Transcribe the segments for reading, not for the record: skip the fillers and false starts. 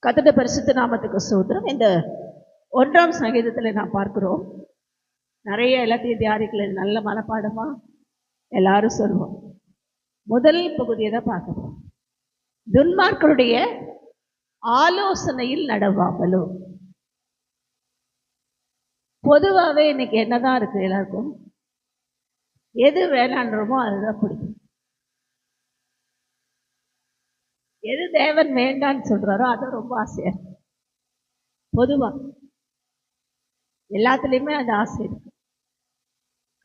கர்த்தருடைய பரிசுத்த நாமத்துக்கு ஸ்தோத்திரம். இந்த 1ஆம் சங்கீதத்தில் நான் பார்க்கிறோம், நிறைய எல்லாத்தையும் தியானிக்கல, நல்ல மனப்பாடமா எல்லாரும் சொல்லுவோம். முதல் பகுதியை தான் பார்க்கிறோம். துன்மார்க்கருடைய ஆலோசனையில் நடவாமலும். பொதுவாகவே இன்னைக்கு என்னதான் இருக்கு, எல்லாருக்கும் எது வேணான்றமோ அதுதான் பிடிக்கும். எது தேவன் வேண்டான்னு சொல்றாரோ அது ரொம்ப ஆசையா இருக்கு. பொதுவா எல்லாத்துலேயுமே அந்த ஆசை இருக்கு.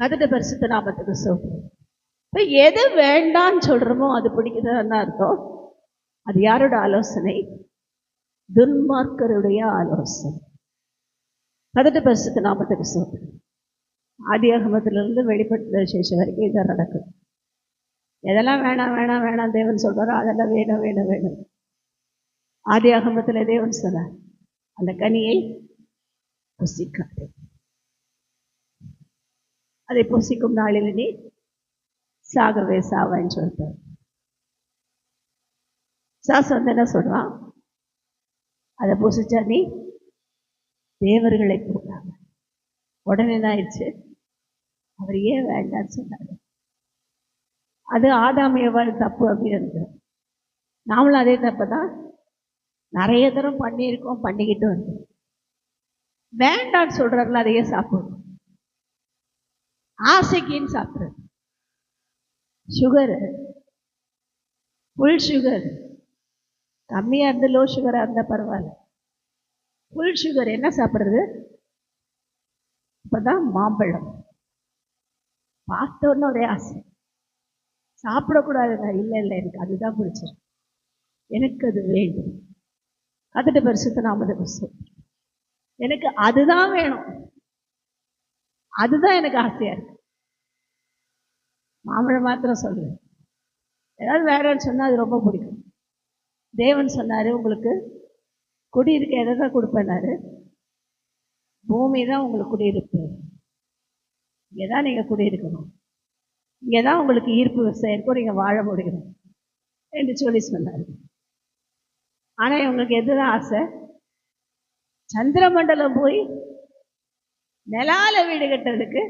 கர்த்தருடைய பரிசுத்த நாமத்துக்கு ஸ்தோத்திரம். இப்போ எது வேண்டான்னு சொல்றோமோ அது பிடிக்குதுன்னு அர்த்தம். அது யாரோட ஆலோசனை? துன்மார்க்கருடைய ஆலோசனை. கர்த்தருடைய பரிசுத்த நாமத்துக்கு ஸ்தோத்திரம். ஆதியாகமத்திலிருந்து வெளிப்படுத்தின விசேஷம் வரைக்கும் இதான் நடக்குது. எதெல்லாம் வேணாம் வேணாம் வேணாம் தேவன் சொல்றாரோ அதெல்லாம் வேணும் வேணும் வேணும். ஆதியாகமத்தில் தேவன் சொன்னார், அந்த கனியை புசிக்காது, அதை புசிக்கும் நாளில் நீ சாகவே சாவான்னு சொல்லிட்டார். சாஸ் வந்து என்ன சொல்றான், அதை புசிச்சா நீ தேவர்களை போகிறாங்க. உடனே என்ன ஆயிடுச்சு, அவர் ஏன் வேண்டான்னு சொன்னார். அது ஆதாமியவாள் தப்பு அப்படின்னு. நாமளும் அதே தப்பு தான் நிறைய தரம் பண்ணியிருக்கோம், பண்ணிக்கிட்டு வந்து வேண்டான்னு சொல்றாருல அதையே சாப்பிடணும். ஆசைக்குன்னு சாப்பிட்றது. சுகரு, ஃபுல் சுகர், கம்மியாக இருந்து லோ சுகராக இருந்தால் பரவாயில்ல. ஃபுல் சுகர் என்ன சாப்பிட்றது? இப்போதான் மாம்பழம் பார்த்தோன்னு ஒரே ஆசை, சாப்பிடக்கூடாதுங்க. இல்லை இல்லை, எனக்கு அதுதான் பிடிச்சிருக்கு, எனக்கு அது வேண்டும். கர்த்தருடைய பரிசுத்த நாமத்துக்கு ஸ்தோத்திரம். எனக்கு அதுதான் வேணும், அதுதான் எனக்கு ஆசையா இருக்கு. மாம்பழம் மாத்திரம் சொல்றேன், ஏதாவது வேறன்னு சொன்னா அது ரொம்ப பிடிக்கும். தேவன் சொன்னாரு, உங்களுக்கு குடியிருக்க எதை தான் கொடுப்பேனாரு? பூமி தான் உங்களுக்கு குடியிருப்பு, இங்கேதான் நீங்க குடியிருக்கணும், இங்கேதான் உங்களுக்கு ஈர்ப்பு விவசாயம் இருக்கும், நீங்க வாழ முடியும் என்று சொல்லி சொன்னாரு. ஆனா இவங்களுக்கு எதுதான் ஆசை? சந்திரமண்டலம் போய் நிலால வீடு கட்டுறதுக்கு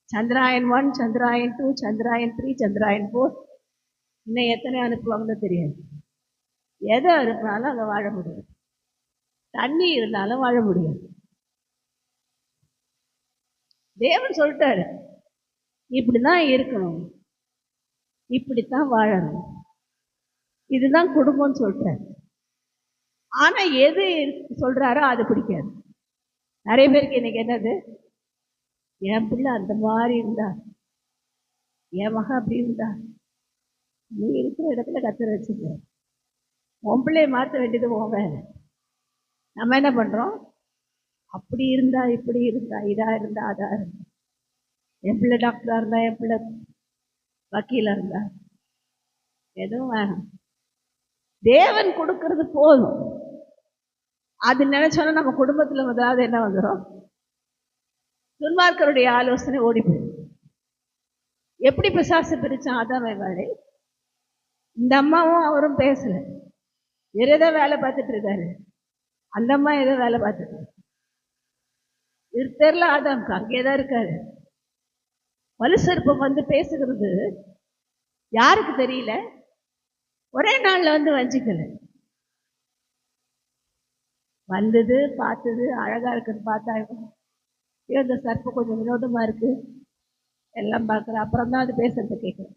சந்திராயன் 1, சந்திராயன் 2, சந்திராயன் 3, சந்திராயன் 4, இன்னும் எத்தனை அனுப்புவாங்கன்னு தெரியாது. எதை அனுப்பினாலும் அங்கே வாழ முடியாது, தண்ணி இருந்தாலும் வாழ முடியாது. தேவன் சொல்லிட்டாரு, இப்படிதான் இருக்கணும், இப்படித்தான் வாழணும், இதுதான் குடும்பம்னு சொல்லிட்டாரு. ஆனா எது சொல்றாரோ அது பிடிக்காது. நிறைய பேருக்கு இன்னைக்கு என்னது, என் பிள்ளை அந்த மாதிரி இருந்தா, என் மகன் அப்படி இருந்தா, நீ இருக்கிற இடத்துல கத்தரை வச்சுக்க, உன் பிள்ளைய மாற்ற வேண்டியது உன் வேலை. நம்ம என்ன பண்றோம், அப்படி இருந்தா இப்படி இருந்தா, இதா இருந்தா அதா இருந்தா, என் பிள்ளை டாக்டரா இருந்தா, என் பிள்ளை வக்கீலா இருந்தா, எதுவும் வேணாம், தேவன் கொடுக்கறது போதும். அது நினைச்சோன்னா நம்ம குடும்பத்துல முதலாவது என்ன வந்துடும், துன்மார்க்கருடைய ஆலோசனை ஓடி போயிடும். எப்படி பிசாசு பிரிச்சான் ஆதாமை வேலை? இந்த அம்மாவும் அவரும் பேசல, வேற ஏதோ வேலை பார்த்துட்டு இருக்காரு, அந்த அம்மா ஏதோ வேலை பார்த்துட்டு தெரியல. ஆதாம்க்கு அங்கேதான் இருக்காரு. வலுசற்பம் வந்து பேசுகிறது யாருக்கு தெரியல, ஒரே நாள்ல வந்து வஞ்சிக்கல, வந்தது பார்த்தது, அழகா இருக்குன்னு பார்த்தா, இந்த சர்ப்பம் கொஞ்சம் வினோதமா இருக்கு எல்லாம் பார்க்குற, அப்புறம் தான் அது பேசுறது கேட்குறேன்.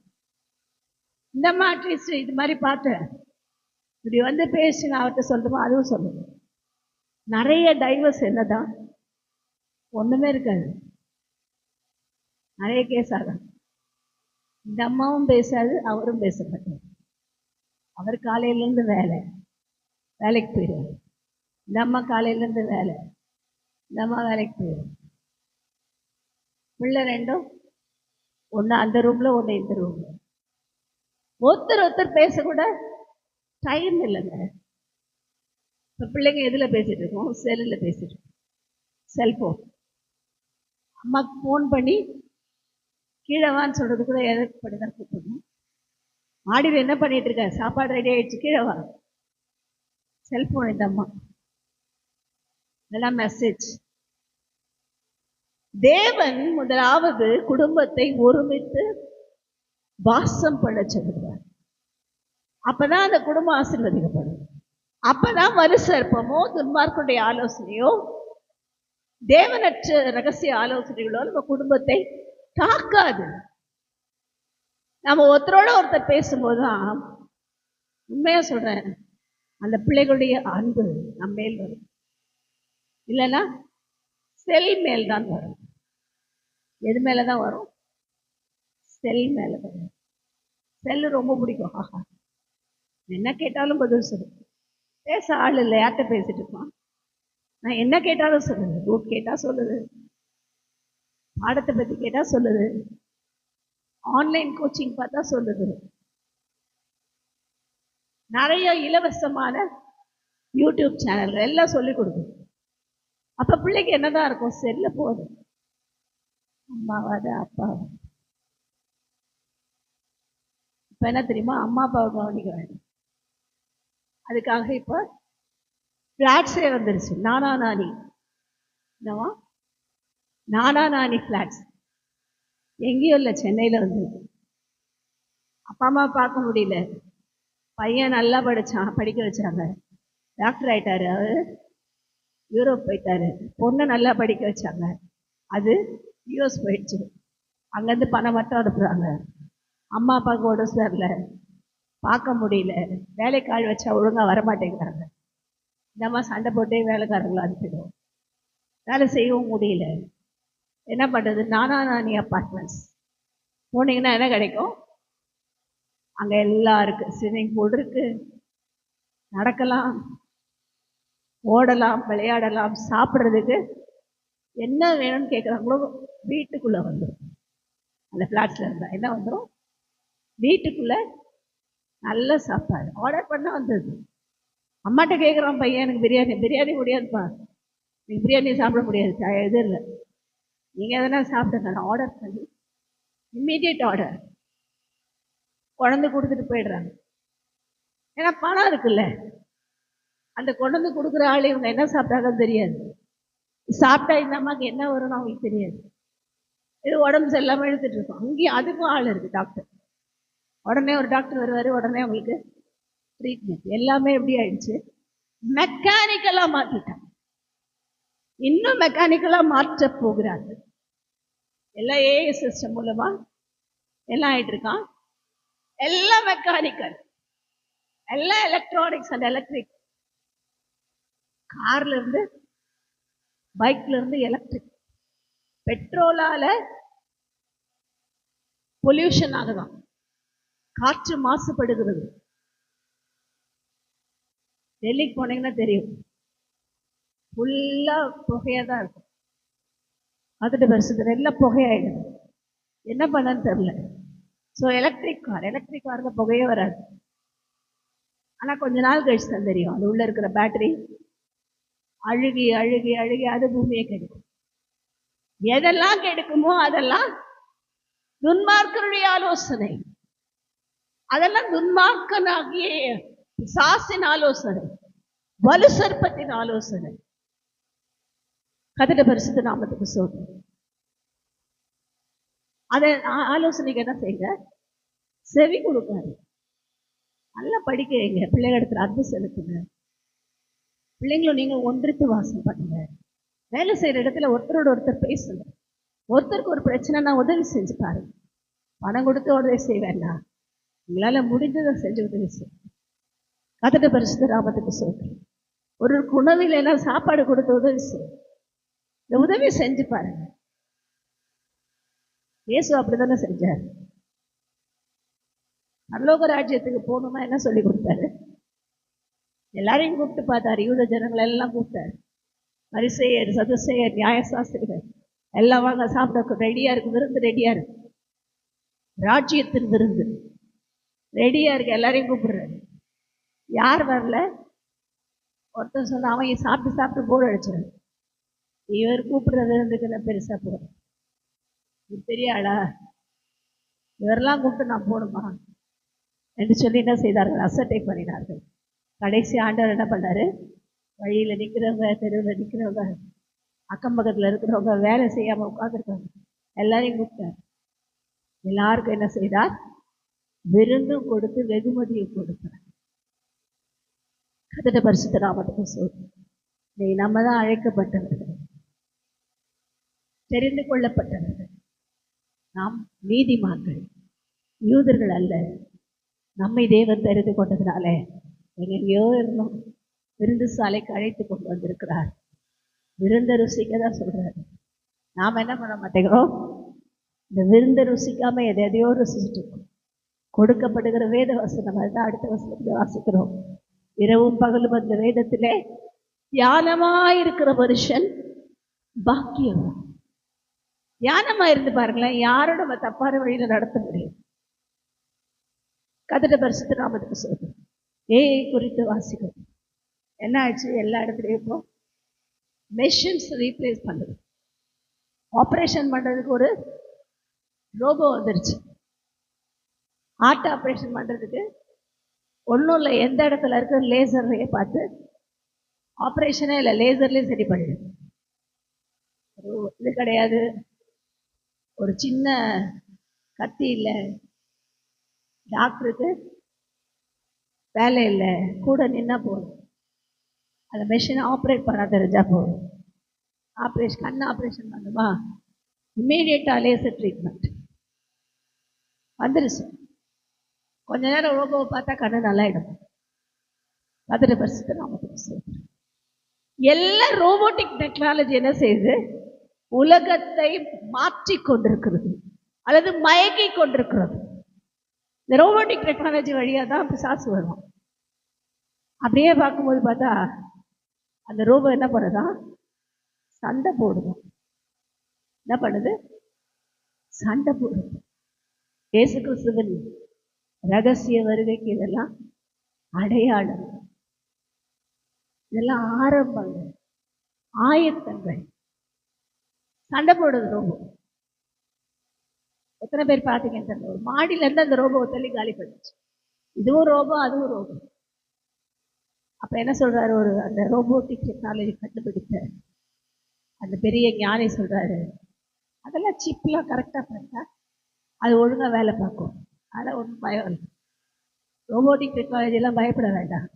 இந்த மாதிரி அட்லீஸ்ட் இது மாதிரி பார்த்தேன், இப்படி வந்து பேசி நான் அவர்கிட்ட சொல்லுமா, அதுவும் சொல்லுவேன். நிறைய டைவர்ஸ் என்னதான், ஒண்ணுமே இருக்காது, நிறைய கேஸ் ஆகும். இந்த அம்மாவும் பேசாது, அவரும் பேச மாட்டார். அவர் காலையிலேருந்து வேலைக்கு போயிடுவார், இந்த அம்மா காலையிலேருந்து வேலை, இந்த அம்மா வேலைக்கு போயிடும். பிள்ளை ரெண்டும் ஒன்று அந்த ரூம்ல, ஒன்று இந்த ரூம்ல. ஒருத்தர் பேசக்கூட டைம் இல்லைங்க. இப்போ பிள்ளைங்க எதில் பேசிட்டு இருக்கோம்? செல்லில் பேசிட்டு இருக்கோம், செல்போன். அம்மாக்கு ஃபோன் பண்ணி கீழே வான்னு சொல்றது கூட எதற்கு பண்ணிதான் கூப்பிடணும். மாடியில் என்ன பண்ணிட்டு இருக்க, சாப்பாடு ரெடி ஆயிடுச்சு, கீழே வா. செல்போன் இந்தம்மா இதெல்லாம் மெசேஜ். தேவன் முதலாவது குடும்பத்தை ஒருமித்து வாசம் பண்ண சொல்லுவார். அப்பதான் அந்த குடும்பம் ஆசீர்வதிக்கப்படும். அப்பதான் வலுசற்பமோ துன்மார்க்குடைய ஆலோசனையோ தேவனற்ற ரகசிய ஆலோசனைகளோ நம்ம குடும்பத்தை தாக்காது. நம்ம ஒருத்தரோட ஒருத்தர் பேசும்போதுதான் உண்மையா சொல்றேன், அந்த பிள்ளைகளுடைய அன்பு நம்ம மேல் வரும். இல்லைன்னா செல் மேல் தான் வரும். எது மேலதான் வரும்? செல் மேல வரும். செல்லு ரொம்ப பிடிக்கும். ஆஹா, என்ன கேட்டாலும் பதில் சொல்லு. பேச ஆள் இல்லை, யார்கிட்ட பேசிட்டு இருப்பான்? நான் என்ன கேட்டாலும் சொல்லுது. ரூட் கேட்டா சொல்லுது, பாடத்தை பத்தி கேட்டா சொல்லுது, ஆன்லைன் கோச்சிங் பார்த்தா சொல்லுது. நிறைய இலவசமான யூடியூப் சேனல்கள் எல்லாம் சொல்லி கொடுக்குது. அப்ப பிள்ளைக்கு என்னதான் இருக்கும்? செல்ல போதும். அம்மாவாத அப்பாவும் இப்ப என்ன தெரியுமா? அம்மா அப்பாவை கவனிக்க வேண்டும். அதுக்காக இப்ப பிளாட்ஸே வந்துருச்சு. நானா நானி, என்னவா நானா நானி பிளாட்ஸ் எங்கேயும் இல்லை, சென்னையில வந்து. அப்பா அம்மா பார்க்க முடியல. பையன் நல்லா படிச்சான், படிக்க வச்சாங்க, டாக்டர் ஆயிட்டாரு, அவரு யூரோப் போயிட்டாரு. பொண்ணை நல்லா படிக்க வச்சாங்க, அது யூஎஸ் போயிடுச்சு. அங்கேருந்து பணம் மட்டும் அனுப்புறாங்க. அம்மா அப்பாவுக்கு உடம்பு சரியில்லை, பார்க்க முடியல, வேலைக்கு ஆள் வச்சா ஒழுங்கா வரமாட்டேங்கிறாங்க. இந்த மாதிரி சண்டை போட்டே வேலைக்காரங்களை அனுப்பிடுவோம். வேலை செய்யவும் முடியல. என்ன பண்றது? நானா நானி அப்பார்ட்மெண்ட்ஸ் போனீங்கன்னா என்ன கிடைக்கும்? அங்க எல்லாம் இருக்கு. ஸ்விம்மிங் பூல் இருக்கு, நடக்கலாம், ஓடலாம், விளையாடலாம், சாப்பிட்றதுக்கு என்ன வேணும்னு கேட்குறாங்களோ வீட்டுக்குள்ள வந்துடும். அந்த பிளாட்ஸ்ல இருந்தா என்ன வந்துடும்? வீட்டுக்குள்ள நல்ல சாப்பாடு ஆர்டர் பண்ண வந்தது. அம்மாட்ட கேட்குறான் பையன், எனக்கு பிரியாணி. பிரியாணி முடியாதுப்பா, எனக்கு பிரியாணி சாப்பிட முடியாது, இது இல்லை, நீங்கள் எதனா சாப்பிடுங்க. நான் ஆர்டர் பண்ணி இம்மீடியட் ஆர்டர் கொண்டு கொடுத்துட்டு போயிடுறாங்க. ஏன்னா பணம் இருக்குல்ல. அந்த கொண்டு கொடுக்குற ஆள் இவங்க என்ன சாப்பிட்டாங்கன்னு தெரியாது. சாப்பிட்டா இந்த அம்மாவுக்கு என்ன வரும்னு அவங்களுக்கு தெரியாது. இது உடம்பு சரியில்லாமல் எடுத்துட்டு இருக்கோம். அங்கேயும் அதுக்கும் ஆள் இருக்கு, டாக்டர். உடனே ஒரு டாக்டர் வருவார், உடனே அவங்களுக்கு ட்ரீட்மெண்ட். எல்லாமே எப்படி ஆயிடுச்சு? மெக்கானிக்கலா மாற்றிட்டாங்க. இன்னும் மெக்கானிக்கலா மாற்ற போகிறாங்க. எல்லாம் ஏஐ சிஸ்டம் மூலமா எல்லாம் ஆயிட்டு இருக்கான். எல்லாம் மெக்கானிக்கல், எல்லாம் எலக்ட்ரானிக்ஸ் அண்ட் எலக்ட்ரிக். கார்ல இருந்து பைக்ல இருந்து எலக்ட்ரிக். பெட்ரோலால பொல்யூஷன் ஆகுதான், காற்று மாசுபடுகிறது. டெல்லிக்கு போனீங்கன்னா தெரியும், ஃபுல்லா புகையா தான் இருக்கும். அதுட்டு வருஷத்துல எல்லாம் புகையாயிடுது. என்ன பண்ணன்னு தெரியல. ஸோ எலக்ட்ரிக் கார்ல புகையே வராது. ஆனா கொஞ்ச நாள் கழிச்சு தான் தெரியும், அது உள்ள இருக்கிற பேட்டரி அழுகி அழுகி அழுகி அது பூமியை கெடுக்கும். எதெல்லாம் கெடுக்குமோ அதெல்லாம் துன்மார்க்கருடைய ஆலோசனை. அதெல்லாம் துன்மார்க்கனாகிய பிசாசின் ஆலோசனை, வலு சர்ப்பத்தின் ஆலோசனை. கர்த்தருடைய பரிசுத்த நாமத்துக்கு ஸ்தோத்திரம். அதை ஆலோசனைக்கு என்ன செய்யுங்க? செவி கொடுக்காது. நல்லா படிக்க வைங்க, பிள்ளைங்க இடத்துல அன்பு செலுத்துங்க. பிள்ளைங்களும் நீங்க ஒன்றித்து வாசம் பண்ணுங்க. வேலை செய்யற இடத்துல ஒருத்தரோட ஒருத்தர் பேசுங்க. ஒருத்தருக்கு ஒரு பிரச்சனைனா உதவி செஞ்சு பாருங்க. பணம் கொடுத்து உதவி செய்ய வேண்டாம், உங்களால முடிந்ததை செஞ்சு உதவி செய்யும். கர்த்தருடைய பரிசுத்த நாமத்துக்கு ஸ்தோத்திரம். ஒரு உணவு இல்லைன்னா சாப்பாடு கொடுத்து உதவி செய்யும். இந்த உதவி செஞ்சு பாருங்க. இயேசு அப்படித்தானே செஞ்சார். பரலோக ராஜ்யத்துக்கு போகணுமா என்ன சொல்லி கொடுத்தாரு? எல்லாரையும் கூப்பிட்டு பார்த்தாரு. யூத ஜனங்களை எல்லாம் கூப்பிட்டாரு. பரிசேயர், சதுசேயர், நியாயசாஸ்திரிகள் எல்லாம் வாங்க, சாப்பிட ரெடியா இருக்கு, விருந்து ரெடியா இருக்கு, ராஜ்யத்தின் விருந்து ரெடியா இருக்கு. எல்லாரையும் கூப்பிடுறாரு. யார் வரல? ஒருத்தன் சொன்ன, அவன் சாப்பிட்டு சாப்பிட்டு போர் அடிச்சிரு. இவர் கூப்பிடுற விருந்துக்கு நான் பெருசா போறேன், இது பெரிய ஆளா, இவரெல்லாம் கூப்பிட்டு நான் போகணுமா என்று சொல்லி என்ன செய்தார்கள்? அசட்டை பண்ணினார்கள். கடைசி ஆண்டவர் என்ன பண்ணாரு? வழியில் நிற்கிறவங்க, தெருவில் நிற்கிறவங்க, அக்கம் பக்கத்தில் இருக்கிறவங்க, வேலை செய்யாமல் உட்காந்துருக்காங்க, எல்லாரையும் கூப்பிட்டார். எல்லாருக்கும் என்ன செய்தார்? விருந்தும் கொடுத்து வெகுமதியும் கொடுத்தார். கர்த்தருடைய பரிசுத்த நாமத்துக்கு ஸ்தோத்திரம். இன்னைக்கு நம்ம தான் அழைக்கப்பட்டவர்கள், தெரிந்து கொள்ளப்பட்டவர்கள். நாம் நீதிமான்கள், யூதர்கள் அல்ல. நம்மை தேவன் தெரிந்து கொண்டதுனால எங்கெங்கேயோ இருந்தோம், விருந்து சாலைக்கு அழைத்து கொண்டு வந்திருக்கிறார். விருந்த ருசிக்க தான் சொல்றாரு. நாம் என்ன பண்ண மாட்டேங்கிறோம்? இந்த விருந்த ருசிக்காம எதையோ ருசிச்சுட்டு இருக்கோம். கொடுக்கப்படுகிற வேத வசனம் அதுதான் அடுத்த வசனத்தில் வாசிக்கிறோம். இரவும் பகலும் அந்த வேதத்திலே தியானமாயிருக்கிற மனுஷன் பாக்கியம். தியானமா இருந்து பாருங்களேன், யாரும் நம்ம தப்பான வழியில நடத்த முடியும். கர்த்தருடைய பரிசுத்த நாமத்துக்கு சொல்றேன். ஏஐ குறித்து வாசிக்கிறோம். என்ன ஆச்சு? எல்லா இடத்துலையும் இப்போ மெஷின்ஸ் ரீப்ளேஸ் பண்ணுது. ஆப்ரேஷன் பண்ணுறதுக்கு ஒரு ரோபோ வந்துருச்சு. ஹார்ட் ஆப்ரேஷன் பண்ணுறதுக்கு ஒன்றும் இல்லை, எந்த இடத்துல இருக்கிற லேசர்லையே பார்த்து ஆப்ரேஷனே இல்லை, லேசர்லேயே சரி பண்ணிடுது. இது கிடையாது, ஒரு சின்ன கத்தி இல்லை, டாக்டருக்கு வேலை இல்லை, கூட நின்னா போதும், அந்த மெஷினை ஆப்ரேட் பண்ண தெரிஞ்சா போதும். ஆப்ரேஷன், கண் ஆப்ரேஷன் பண்ணுமா, இம்மீடியட்டாக லேசர் ட்ரீட்மெண்ட் வந்துருச்சு. கொஞ்ச நேரம் ரோபோவை பார்த்தா கண்ணு நல்லாயிடும். கர்த்தருடைய பரிசுத்த நாமத்துக்கு ஸ்தோத்திரம். எல்லா ரோபோட்டிக் டெக்னாலஜி என்ன செய்யுது? உலகத்தை மாற்றி கொண்டிருக்கிறது அல்லது மயக்கி கொண்டிருக்கிறது. இந்த ரோபோட்டிக் டெக்னாலஜி வழியாக தான் பிசாசு வரும். அப்படியே பார்க்கும்போது பார்த்தா அந்த ரோபோ என்ன பண்ணுதா? சண்டை போடுது. என்ன பண்ணுது? சண்டை போடுது. இயேசு கிறிஸ்துவின் ரகசிய வருகைக்கு இதெல்லாம் அடையாளம், இதெல்லாம் ஆரம்பங்கள், ஆயத்தங்கள். சண்டை போடுது ரோபோ. எத்தனை பேர் பார்த்தீங்கன்னு தெரியல, ஒரு மாடியிலேருந்து அந்த ரோபோவை தள்ளி காலி பண்ணிச்சு. இதுவும் ரோபோ, அதுவும் ரோபோ. அப்போ என்ன சொல்றாரு? ஒரு அந்த ரோபோட்டிக் டெக்னாலஜி கண்டுபிடித்த அந்த பெரிய ஞானி சொல்றாரு, அதெல்லாம் சிப்லாம் கரெக்டாக பண்ணா அது ஒழுங்காக வேலை பார்க்கும், அதெல்லாம் ஒன்றும் பயம் இல்லை. ரோபோட்டிக் டெக்னாலஜிலாம் பயப்பட வேண்டாம்,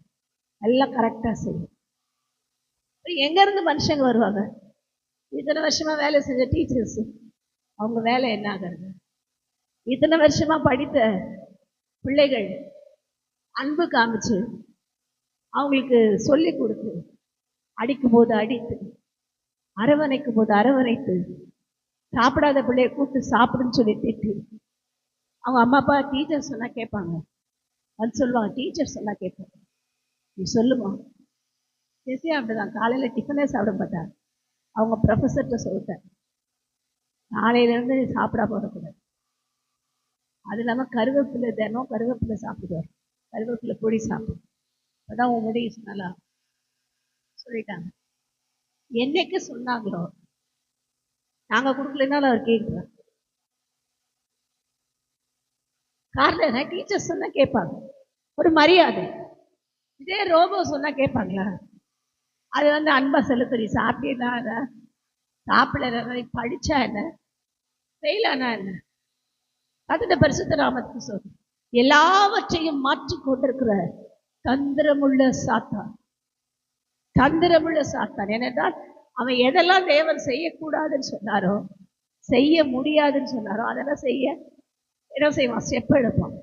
எல்லாம் கரெக்டாக செய்யும். எங்கேருந்து மனுஷங்க வருவாங்க? இத்தனை வருஷமாக வேலை செஞ்ச டீச்சர்ஸு, அவங்க வேலை என்ன ஆகிறது? இத்தனை வருஷமாக படித்த பிள்ளைகள் அன்பு காமிச்சு அவங்களுக்கு சொல்லி கொடுத்து, அடிக்கும் போது அடித்து, அரவணைக்கும் போது அரவணைத்து, சாப்பிடாத பிள்ளைய கூப்பிட்டு சாப்பிடுன்னு சொல்லி திட்டி, அவங்க அம்மா அப்பா டீச்சர் சொன்னால் கேட்பாங்க, அது சொல்லுவாங்க, டீச்சர் சொன்னால் கேட்பாங்க. நீ சொல்லுமா? ஜெஸி அப்படிதான், காலையில் டிஃபனே சாப்பிட மாட்டாங்க. அவங்க ப்ரொஃபஸர்கிட்ட சொல்லிட்டேன், நாளையிலேருந்து சாப்பிடாம போடக்கூடாது. அது இல்லாமல் கருவேப்பிலை, தினம் கருவேப்பிலை சாப்பிடுவார், கருவேப்பிலை பொடி சாப்பிடும், அதான் உன் முடிய சொன்னாலா சொல்லிட்டாங்க. என்னைக்கு சொன்னாங்களோ நாங்கள் கொடுக்கலனாலும் அவர் கேட்குறார். காரணம் என்ன? டீச்சர் சொன்னா கேட்பாங்க, ஒரு மரியாதை. இதே ரோபோ சொன்னா கேட்பாங்களா? அது வந்து அன்பா செலுத்துறி, சாப்பிட்டா என்ன, சாப்பிட படிச்சா என்ன, ஃபெயிலானா என்ன? கர்த்தருடைய பரிசுத்த நாமத்துக்கு சொல்லு. எல்லாவற்றையும் மாற்றி கொண்டிருக்கிற தந்திரமுள்ள சாத்தான், தந்திரமுள்ள சாத்தான். ஏனென்றால் அவன் எதெல்லாம் தேவன் செய்யக்கூடாதுன்னு சொன்னாரோ, செய்ய முடியாதுன்னு சொன்னாரோ, அதெல்லாம் செய்ய என்ன செய்வான்? ஸ்டெப் எடுப்பான்.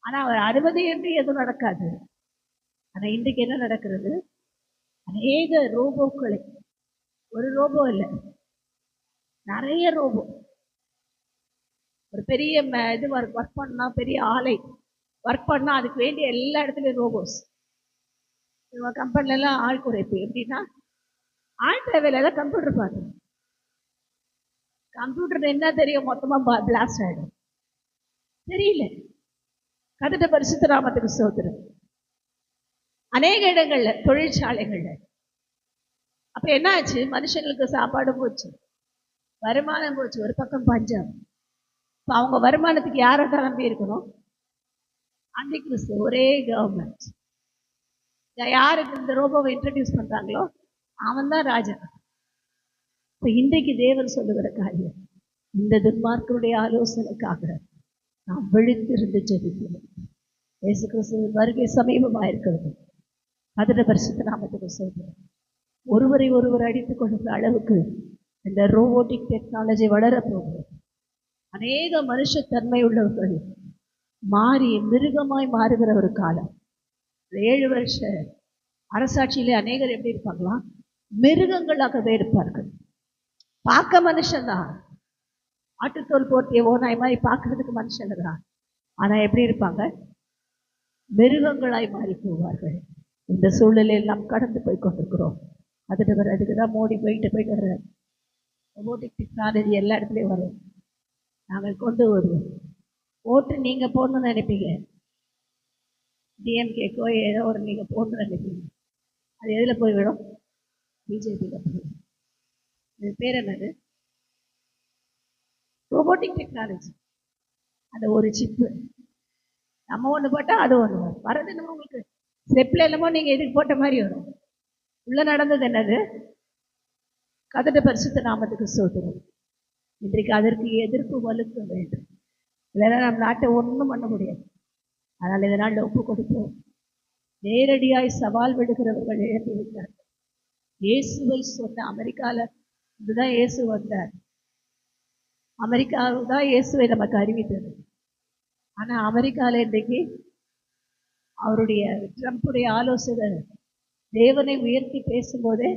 ஆனால் அவர் 60 என்று எதுவும் நடக்காது. ஆனால் இன்றைக்கு என்ன நடக்கிறது? அநேக ரோபோக்களை, ஒரு ரோபோ இல்லை, நிறைய ரோபோ. ஒரு பெரிய இது ஒர்க் பண்ணால், பெரிய ஆலை ஒர்க் பண்ணால் அதுக்கு வேண்டிய எல்லா இடத்துலையும் ரோபோஸ். இவங்க கம்பெனிலலாம் ஆள் குறைப்பு. எப்படின்னா, ஆள் தேவையில்லை, கம்ப்யூட்டர் பார்த்து, கம்ப்யூட்டர் என்ன தெரியும், மொத்தமாக பிளாஸ்ட் ஆகிடும். தெரியல. கர்த்தருடைய பரிசுத்த நாமத்துக்கு ஸ்தோத்திரம். அநேக இடங்கள்ல, தொழிற்சாலைகள்ல அப்ப என்ன ஆச்சு? மனுஷங்களுக்கு சாப்பாடு போச்சு, வருமானம் போச்சு, ஒரு பக்கம் பஞ்சம். இப்போ அவங்க வருமானத்துக்கு யாரை தான் நம்பி இருக்கணும்? அன்றைக்கு ஒரே கவர்மெண்ட். யாருக்கு இந்த ரோபோவை இன்ட்ரடியூஸ் பண்றாங்களோ அவன் தான் ராஜா. இப்ப இன்றைக்கு தேவன் சொல்லுகிற காரியம், இந்த துன்மார்க்கருடைய ஆலோசனைக்காக நாம் விழித்திருந்து ஜெபிக்கணும். இயேசு கிறிஸ்துவின் வருகை சமீபமாக இருக்கிறது. அதில் பரிசுத்த நாமத்துக்கு சொல்கிறோம், ஒருவரை ஒருவர் அடித்துக் கொள்கிற அளவுக்கு இந்த ரோபோட்டிக் டெக்னாலஜி வளரப்போகிறது. அநேக மனுஷத்தன்மை உள்ளவர்கள் மாறி மிருகமாய் மாறுகிற ஒரு காலம். 7 வருஷ அரசாட்சியிலே அநேகர் எப்படி இருப்பாங்களா? மிருகங்களாகவே இருப்பார்கள். பார்க்க மனுஷன்தான், ஆட்டுத்தோல் போர்த்திய ஓநாய் மாதிரி பார்க்கறதுக்கு மனுஷன் தான், ஆனா எப்படி இருப்பாங்க? மிருகங்களாய் மாறி போவார்கள். இந்த சூழ்நிலையில் நாம் கடந்து போய் கொண்டிருக்கிறோம். அதுக்கு தான் மோடி போயிட்டு வர்ற ரோபோட்டிக் டெக்னாலஜி எல்லா இடத்துலையும் வரும். நாங்கள் கொண்டு வருவோம். ஓட்டு நீங்கள் போடணும்னு நினைப்பீங்க, டிஎம்கேக்கோ ஏதோ ஒரு நீங்கள் போடணும்னு நினைப்பீங்க, அது எதில் போய் விடும்? பிஜேபியில் போய். இது பேர் என்னது? Robotic technology. அந்த ஒரு சிப்பு நம்ம ஒன்று போட்டால் அது ஒன்று வரும். வரது என்னமோ உங்களுக்கு ஸ்டெப்பில் என்னமோ நீங்கள் எதுக்கு போட்ட மாதிரி வரும். உள்ளே நடந்தது என்னது? கதட்ட பரிசுத்த நாமத்துக்கு சோதனை. இன்றைக்கு அதற்கு எதிர்ப்பு வலுக்க வேண்டும். இல்லைன்னா நம்ம நாட்டை ஒன்றும் பண்ண முடியாது. அதனால் இதனால் ஒப்பு கொடுப்போம். நேரடியாய் சவால் விடுகிறவர்கள் இழந்து விட்டார்கள். இயேசுவை சொன்ன அமெரிக்காவில் இதுதான் இயேசு வந்தார். அமெரிக்காவில் தான் இயேசுவை நமக்கு அறிவித்தது. ஆனால் அமெரிக்காவில் இன்றைக்கு அவருடைய ட்ரம்புடைய ஆலோசகர் தேவனை உயர்த்தி பேசும்போதே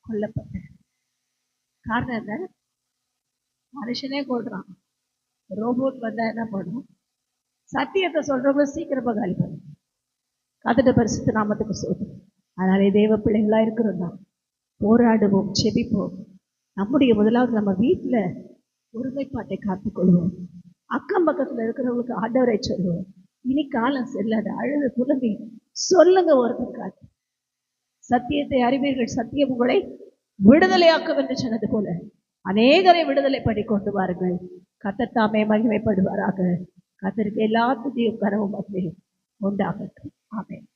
கொல்லப்பட்டார். காரணம் என்ன? மனுஷனே கொள்றான். ரோபோட் வந்தா என்ன பண்ணும்? சத்தியத்தை சொல்றவங்க சீக்கிரமா காலி பண்ணும். கதட்ட பரிசுத்த நாமத்துக்கு சொல்றோம். அதனாலே தேவ பிள்ளைகளா இருக்கிறோம் தான் போராடுவோம், செபிப்போம். நம்முடைய முதலாவது நம்ம வீட்டில் ஒருமைப்பாட்டை காத்துக்கொள்வோம். அக்கம் பக்கத்தில் இருக்கிறவங்களுக்கு ஆண்டவரை சொல்லுவோம். இனி காலம் செல்லாத அழுது புலம்பி சொல்லுங்க ஒருத்தருக்காக. சத்தியத்தை அறிவீர்கள், சத்தியம் உங்களை விடுதலையாக்கும் என்று சொன்னது போல அநேகரை விடுதலை படி கொண்டு வாருங்கள். கர்த்தர் தாமே மகிமைப்படுவாராக. கர்த்தருக்கு எல்லா துதியும் கனவும் மகிமையும் உண்டாகட்டும். ஆமென்.